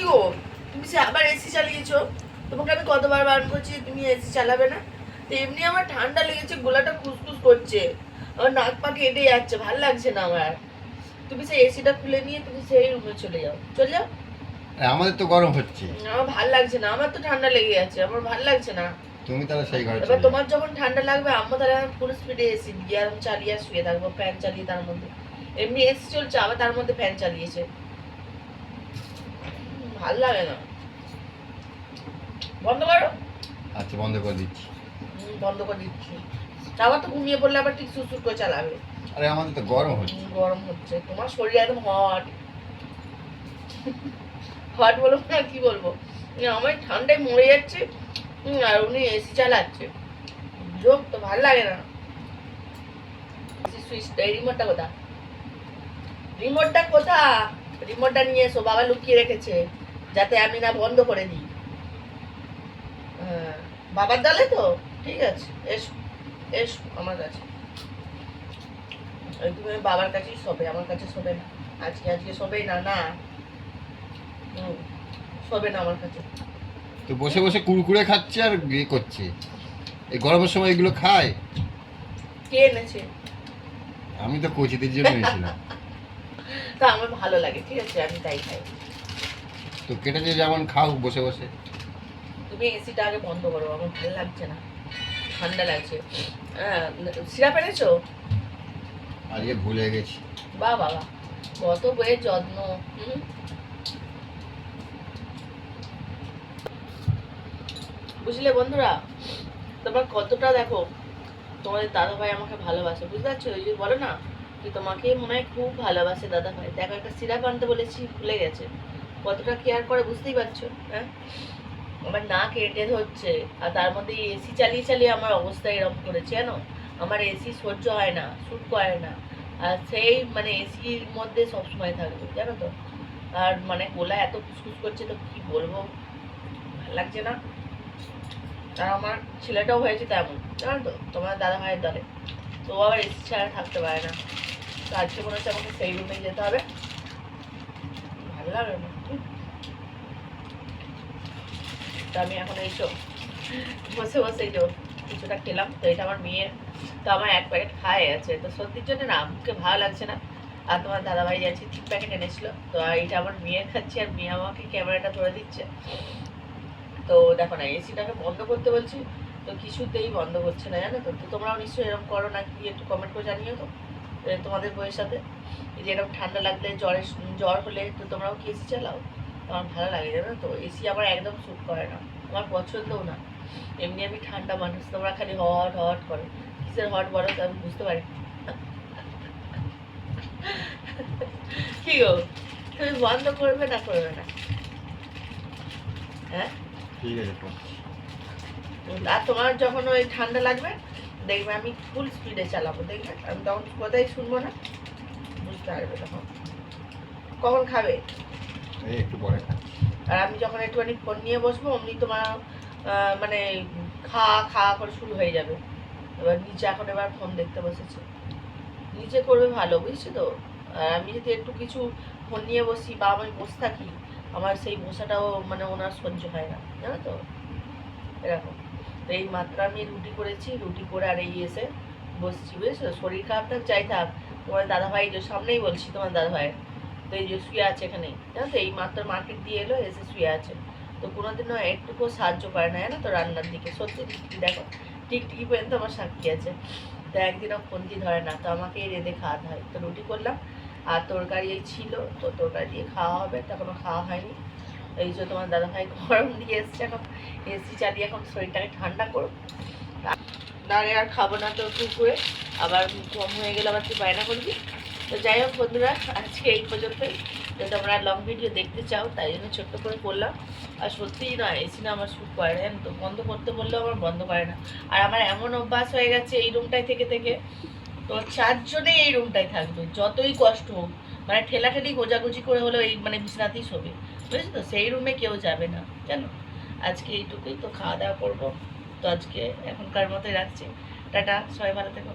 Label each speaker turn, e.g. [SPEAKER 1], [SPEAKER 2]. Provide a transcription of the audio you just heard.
[SPEAKER 1] গো, তুমি সে আবার এসি চালিয়েছো? তোমাকে আমি কতবার বারণ করছি তুমি এসি চালাবে না। তো এমনি আমার ঠান্ডা লেগেছে, গলাটা খুসখুস করছে, আমার নাক পা কেটে যাচ্ছে, ভালো লাগছে না আমার। তুমি সেই এসিটা খুলে নিয়ে তুমি সেই রুমে চলে যাও, চলে যাও।
[SPEAKER 2] আমাদের তো গরম হচ্ছে।
[SPEAKER 1] আমার ভালো লাগছে না, আমার তো ঠান্ডা লেগে যাচ্ছে, আমার ভালো লাগছে না।
[SPEAKER 2] তুমি তাহলে সেই ঘরে
[SPEAKER 1] এবার
[SPEAKER 2] চলে যাও।
[SPEAKER 1] তোমার যখন ঠান্ডা লাগবে আম্মু তাহলে আমি ফুল স্পিডে এসি দিয়ে আমি চালিয়ে শুয়ে থাকবো, ফ্যান চালিয়ে তার মধ্যে। এমনি এসি চলছে আবার তার মধ্যে ফ্যান চালিয়েছে, ভাল লাগে না। বন্ধ করো।
[SPEAKER 2] আচ্ছা বন্ধ করে দিচ্ছি।
[SPEAKER 1] বন্ধ করে দিচ্ছি। আবার তো ঘুমিয়ে পড়লে আবার ঠিক সুসুর করে চালাবে।
[SPEAKER 2] আরে আমাদের তো গরম হচ্ছে।
[SPEAKER 1] গরম হচ্ছে, তোমার শরীর একদম হট হট বলবো না কি বলবো, আমার ঠান্ডায় মরে যাচ্ছে, আর উনি এসি চালাচ্ছে, যোগ তো ভাল লাগে না। সুইচটা রিমোটটা কোথা, রিমোটটা কোথা, রিমোটটা নিয়ে এসো, বাবা লুকিয়ে রেখেছে যাতে আমি না বন্ধ করে দিই। বাবার দলে তো ঠিক আছে, এসো এসো আমার কাছে। তুমি বাবার কাছেই শোবে, আমার কাছে শোবে না। আজকে আজকে শোবে না, না শোবে না আমার কাছে।
[SPEAKER 2] তো বসে বসে কুরকুরে খাচ্ছে আর ইয়ে করছে। এই গরমের সময় এগুলো খায়?
[SPEAKER 1] কে এনেছে?
[SPEAKER 2] আমি তো কোচিদের জন্য এনেছিলাম।
[SPEAKER 1] তা আমার ভালো লাগে, ঠিক আছে আমি তাই খাই।
[SPEAKER 2] তো কেটেছে যেমন খাও বসে বসে।
[SPEAKER 1] তুমি এসিটা আগে বন্ধ করো, আমার ভালো লাগছে না, ঠান্ডা লাগছে। সিরাপ এনেছো?
[SPEAKER 2] আজকে ভুলে গেছি।
[SPEAKER 1] বা বাবা, কত বইয়ের যত্ন। বুঝলে বন্ধুরা, তোমার কতটা দেখো তোমাদের দাদা ভাই আমাকে ভালোবাসে, বুঝতে পারছো? ওই যে বলো না যে তোমাকে মনে হয় খুব ভালোবাসে দাদা ভাই, দেখো একটা সিরাপ আনতে বলেছি ভুলে গেছে, কতটা কেয়ার করে বুঝতেই পারছো। হ্যাঁ, আমার নাক কেটে ধরছে, আর তার মধ্যে এসি চালিয়ে চালিয়ে আমার অবস্থা এরকম করেছে জানো। আমার এসি সহ্য হয় না, শ্যুট করে না, আর সেই মানে এসির মধ্যে সবসময় থাকবে জানো তো। আর মানে গোলা এত ফুসফুস করছে তো কি বলবো, ভালো লাগছে না। আর আমার ছেলেটাও হয়েছে তেমন জানো তো, তোমার দাদা ভাইয়ের দলে, তো ও আবার এসি ছাড়া থাকতে পারে না। তো আজকে মনে হচ্ছে আমাকে সেই রুমেই যেতে হবে, ভালো লাগে না। তো আমি এখন এইসব বসে বসে এই যে কিছুটা খেলাম, তো এটা আমার মেয়ের, তো আমার এক প্যাকেট খাওয়া গেছে, তো সত্যির জন্য না মুখে ভালো লাগছে না। আর তোমার দাদাভাই যাচ্ছে 3 প্যাকেট এনেছিল, তো এইটা আমার মেয়ের খাচ্ছি, আর মেয়ে আমাকে ক্যামেরাটা ধরে দিচ্ছে। তো দেখো না এসিটাকে বন্ধ করতে বলছি, তো কিছুতেই বন্ধ করছে না জানো তো। তো তোমরাও নিশ্চয়ই এরকম করো না কি, একটু কমেন্ট করে জানিও তো তোমাদের বইয়ের সাথে। এই যে এরকম ঠান্ডা লাগলে জ্বর হলে তো তোমরাও কি এসি চালাও? আমার ভালো লাগে জানো তো, এসি আমার একদম স্যুট করে না, আমার পছন্দও না। এমনি আমি ঠান্ডা মানুষ, তোমরা খালি হট হট করো, কিসের হট বলো তো আমি বুঝতে পারি। কি গো, তুমি বন্ধ করবে না করবে না? হ্যাঁ
[SPEAKER 2] ঠিক আছে।
[SPEAKER 1] আর তোমার যখন ওই ঠান্ডা লাগবে দেখবে আমি ফুল স্পিডে চালাবো, দেখবে আমি তখন কোথায় শুনবো না, বুঝতে পারবে তখন। কখন খাবে?
[SPEAKER 2] এই একটু পরে খাচ্ছি।
[SPEAKER 1] আর আমি যখন একটুখানি ফোন নিয়ে বসবো অমনি তোমার মানে খাওয়া করে শুরু হয়ে যাবে। এবার নিচে এখন এবার ফোন দেখতে বসেছে, নিচে করবে ভালো বুঝছি তো। আর আমি যদি একটু কিছু ফোন নিয়ে বসি বা আমি বসে থাকি, আমার সেই বসাটাও মানে ওনার সহ্য হয় না জানো তো, এরকম। তো এই মাত্র আমি রুটি করেছি, রুটি করে আর এই এসে বসছি বুঝেছো। শরীর খারাপ থাক যাই থাক, তোমার দাদাভাই যে সামনেই বলছি তোমার দাদাভাই, তো এই যে শুয়ে আছে এখানে জানো তো, এই মাত্র মার্কেট দিয়ে এলো এসে শুয়ে আছে। তো কোনোদিনও একটুকু সাহায্য করে না জানো তো রান্নার দিকে, সত্যি দেখো টিকটিকি পর্যন্ত আমার সাক্ষী আছে। তো একদিনও ফোনটি ধরে না, তো আমাকে রেঁধে খাওয়াতে হয়। তো রুটি করলাম আর তরকারি এই ছিল, তো তরকারি দিয়ে খাওয়া হবে, তা কোনো খাওয়া হয়নি। এই যে তোমার দাদাভাই গরম দিয়ে এসছে, এখন এসি চালিয়ে এখন শরীরটাকে ঠান্ডা করো, নাহলে আর খাবো না তো করে আবার কম হয়ে গেলে আবার তুই বায়না করবি। তো যাই হোক বন্ধুরা, আজকে এই পর্যন্তই। যদি তোমরা লং ভিডিও দেখতে চাও তাই জন্য ছোট্ট করে করলাম। আর সত্যিই না এসি না আমার শ্যুট করে না তো, বন্ধ করতে বললেও আমার বন্ধ করে না। আর আমার এমন অভ্যাস হয়ে গেছে এই রুমটায় থেকে থেকে, তো 4 জনেই এই রুমটায় থাকবে যতই কষ্ট হোক, মানে ঠেলাঠেলি গোজাগুজি করে হলেও এই মানে বিছানাতেই শোবে বুঝেছো তো, সেই রুমে কেউ যাবে না জানো। আজকে এইটুকুই, তো খাওয়া দাওয়া করবো। তো আজকে এখনকার মতোই রাখছি, টাটা, সবাই ভালো থেকো।